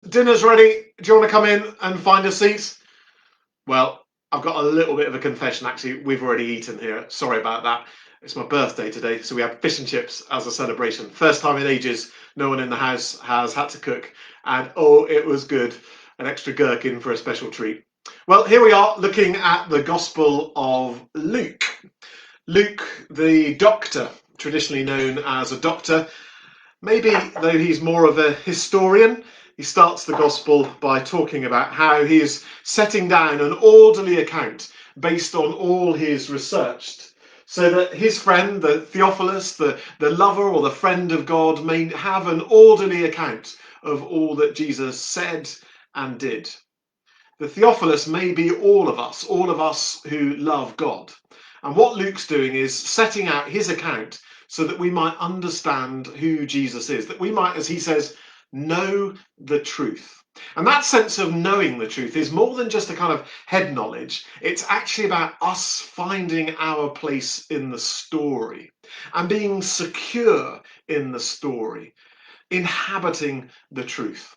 Dinner's ready. Do you want to come in and find a seat? Well, I've got a little bit of a confession actually. We've already eaten here. Sorry about that. It's my birthday today, so we had fish and chips as a celebration. First time in ages, no one in the house has had to cook, and oh, it was good. An extra gherkin for a special treat. Well, here we are looking at the Gospel of Luke. Luke, the doctor, traditionally known as a doctor. Maybe, though, he's more of a historian. He starts the Gospel by talking about how he is setting down an orderly account based on all he's researched, so that his friend, the Theophilus, the lover or the friend of God, may have an orderly account of all that Jesus said and did. The Theophilus may be all of us who love God. And what Luke's doing is setting out his account so that we might understand who Jesus is, that we might, as he says, know the truth. And that sense of knowing the truth is more than just a kind of head knowledge. It's actually about us finding our place in the story and being secure in the story, inhabiting the truth.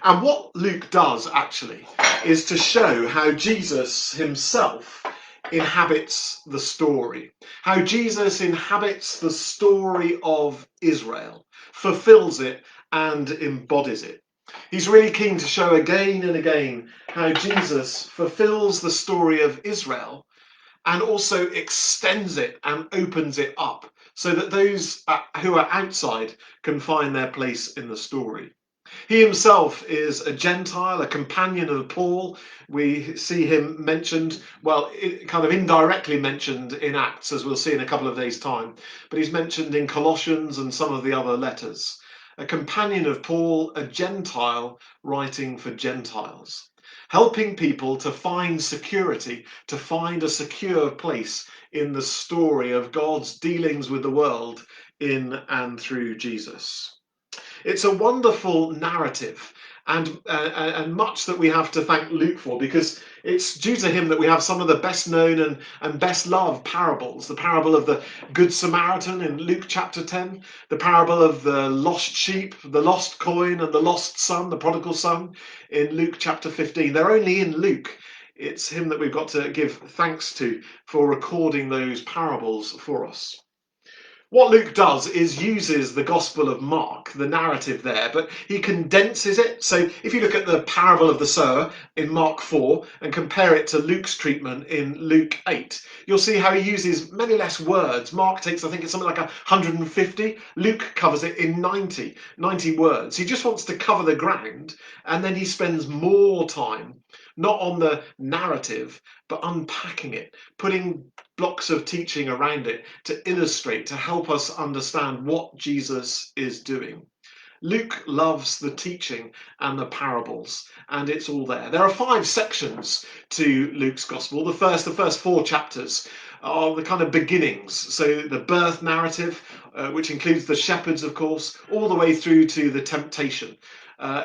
And what Luke does actually is to show how Jesus himself inhabits the story, how Jesus inhabits the story of Israel, fulfills it and embodies it. He's really keen to show again and again how Jesus fulfills the story of Israel and also extends it and opens it up so that those who are outside can find their place in the story. He himself is a Gentile, a companion of Paul. We see him mentioned, well, kind of indirectly mentioned in Acts, as we'll see in a couple of days' time, but he's mentioned in Colossians and some of the other letters. A companion of Paul, a Gentile writing for Gentiles, helping people to find security, to find a secure place in the story of God's dealings with the world in and through Jesus. It's a wonderful narrative, and much that we have to thank Luke for, because it's due to him that we have some of the best known and best loved parables. The parable of the Good Samaritan in Luke chapter 10, the parable of the lost sheep, the lost coin, and the lost son, the prodigal son, in Luke chapter 15. They're only in Luke. It's him that we've got to give thanks to for recording those parables for us. What Luke does is uses the Gospel of Mark, the narrative there, but he condenses it. So if you look at the parable of the sower in Mark 4 and compare it to Luke's treatment in Luke 8, you'll see how he uses many less words. Mark takes, I think it's something like 150. Luke covers it in 90 words. He just wants to cover the ground, and then he spends more time not on the narrative, but unpacking it, putting blocks of teaching around it to illustrate, to help us understand what Jesus is doing. Luke loves the teaching and the parables, and it's all there. There are 5 sections to Luke's gospel. The first 4 chapters are the kind of beginnings. So the birth narrative, which includes the shepherds, of course, all the way through to the temptation.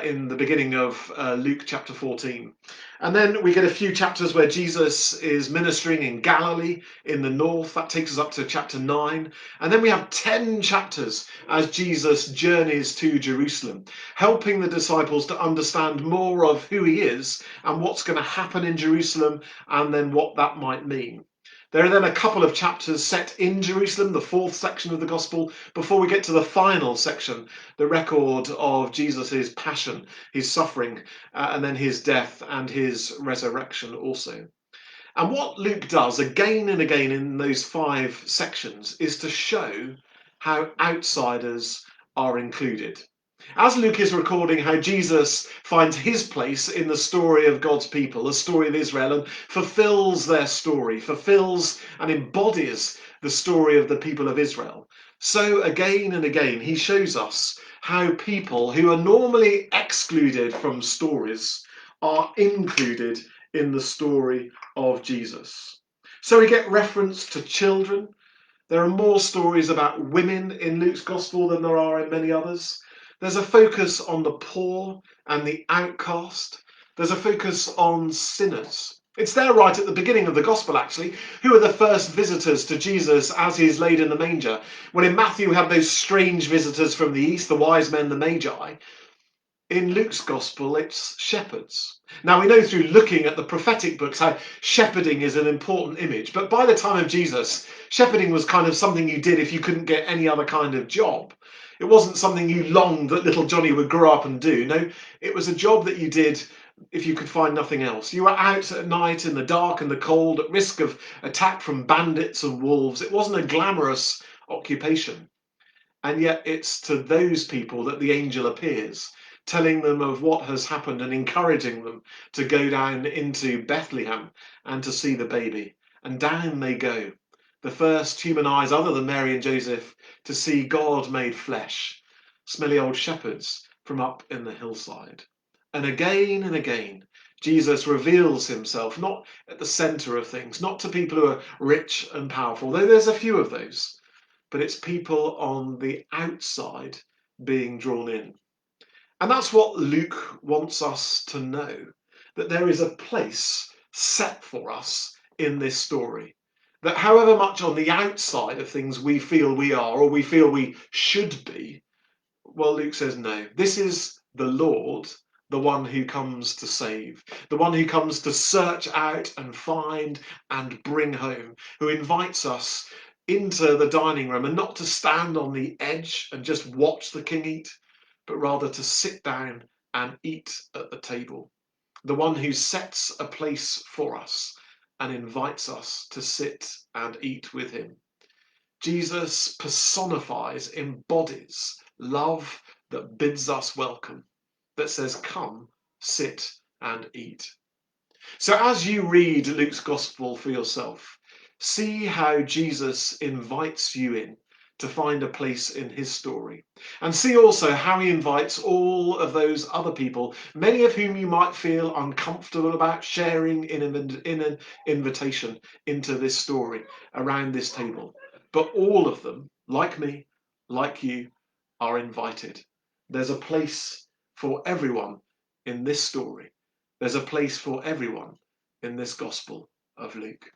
In the beginning of Luke chapter 14. And then we get a few chapters where Jesus is ministering in Galilee in the north. That takes us up to chapter 9. And then we have 10 chapters as Jesus journeys to Jerusalem, helping the disciples to understand more of who he is and what's going to happen in Jerusalem, and then what that might mean. There are then a couple of chapters set in Jerusalem, the 4th section of the Gospel, before we get to the final section, the record of Jesus' passion, his suffering, and then his death and his resurrection also. And what Luke does again and again in those 5 sections is to show how outsiders are included. As Luke is recording how Jesus finds his place in the story of God's people, the story of Israel, and fulfills their story, fulfills and embodies the story of the people of Israel, so again and again he shows us how people who are normally excluded from stories are included in the story of Jesus. So we get reference to children. There are more stories about women in Luke's gospel than there are in many others. There's a focus on the poor and the outcast. There's a focus on sinners. It's there right at the beginning of the gospel, actually. Who are the first visitors to Jesus as he's laid in the manger? Well, in Matthew, we have those strange visitors from the east, the wise men, the magi. In Luke's gospel, it's shepherds. Now, we know through looking at the prophetic books how shepherding is an important image, but by the time of Jesus, shepherding was kind of something you did if you couldn't get any other kind of job. It wasn't something you longed that little Johnny would grow up and do. No, it was a job that you did if you could find nothing else. You were out at night in the dark and the cold at risk of attack from bandits and wolves. It wasn't a glamorous occupation. And yet it's to those people that the angel appears, telling them of what has happened and encouraging them to go down into Bethlehem and to see the baby. And down they go, the first human eyes other than Mary and Joseph to see God made flesh, smelly old shepherds from up in the hillside. And again, Jesus reveals himself not at the center of things, not to people who are rich and powerful, though there's a few of those, but it's people on the outside being drawn in. And that's what Luke wants us to know, that there is a place set for us in this story. That however much on the outside of things we feel we are, or we feel we should be, well, Luke says no. This is the Lord, the one who comes to save, the one who comes to search out and find and bring home, who invites us into the dining room and not to stand on the edge and just watch the king eat, but rather to sit down and eat at the table. The one who sets a place for us and invites us to sit and eat with him. Jesus personifies, embodies love that bids us welcome, that says, come, sit and eat. So as you read Luke's gospel for yourself, see how Jesus invites you in to find a place in his story. And see also how he invites all of those other people, many of whom you might feel uncomfortable about sharing in an invitation into this story around this table. But all of them, like me, like you, are invited. There's a place for everyone in this story. There's a place for everyone in this Gospel of Luke.